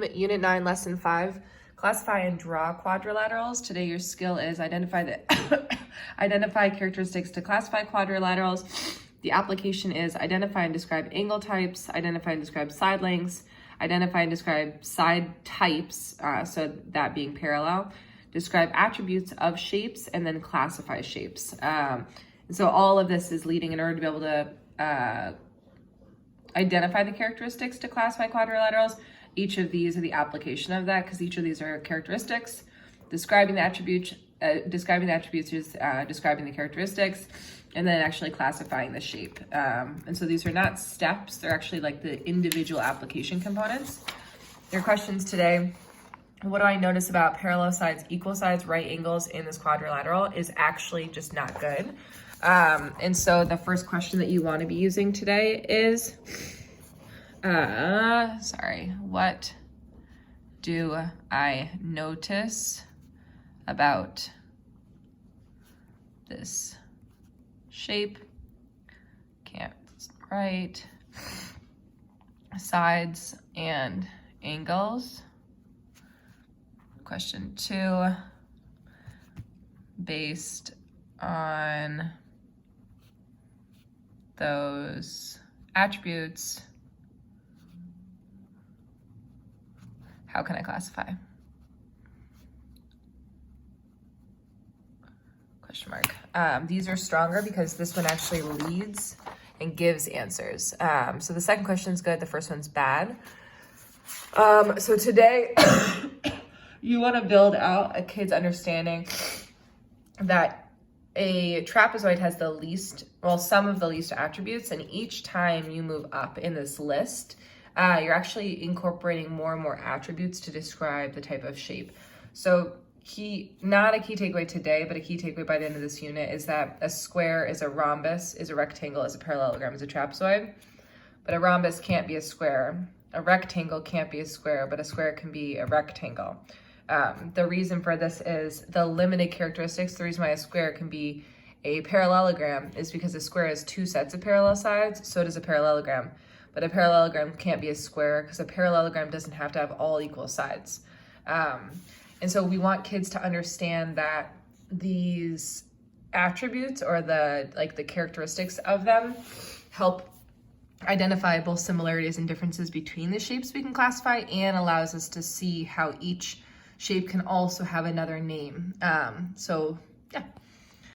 Unit 9, Lesson 5, classify and draw quadrilaterals. Today your skill is identify characteristics to classify quadrilaterals. The application is identify and describe angle types, identify and describe side lengths, identify and describe side types, so that being parallel, describe attributes of shapes, and then classify shapes. So all of this is leading in order to be able to identify the characteristics to classify quadrilaterals. Each of these are the application of that, because each of these are characteristics. Describing the attributes is describing the characteristics, and then actually classifying the shape. And so these are not steps, they're actually like the individual application components. Your questions today: what do I notice about parallel sides, equal sides, right angles in this quadrilateral is actually just not good. And so the first question that you want to be using today is, what do I notice about this shape? Can't write sides and angles. Question 2, based on those attributes, how can I classify? Question mark. These are stronger because this one actually leads and gives answers. So the second question is good, the first one's bad. So today, you want to build out a kid's understanding that a trapezoid has some of the least attributes, and each time you move up in this list, you're actually incorporating more and more attributes to describe the type of shape. So not a key takeaway today, but a key takeaway by the end of this unit is that a square is a rhombus, is a rectangle, is a parallelogram, is a trapezoid, but a rhombus can't be a square. A rectangle can't be a square, but a square can be a rectangle. The reason for this is the limited characteristics. The reason why a square can be a parallelogram is because a square has two sets of parallel sides, so does a parallelogram. But a parallelogram can't be a square because a parallelogram doesn't have to have all equal sides. And so we want kids to understand that these attributes, or the characteristics of them, help identify both similarities and differences between the shapes we can classify, and allows us to see how each shape can also have another name. So yeah.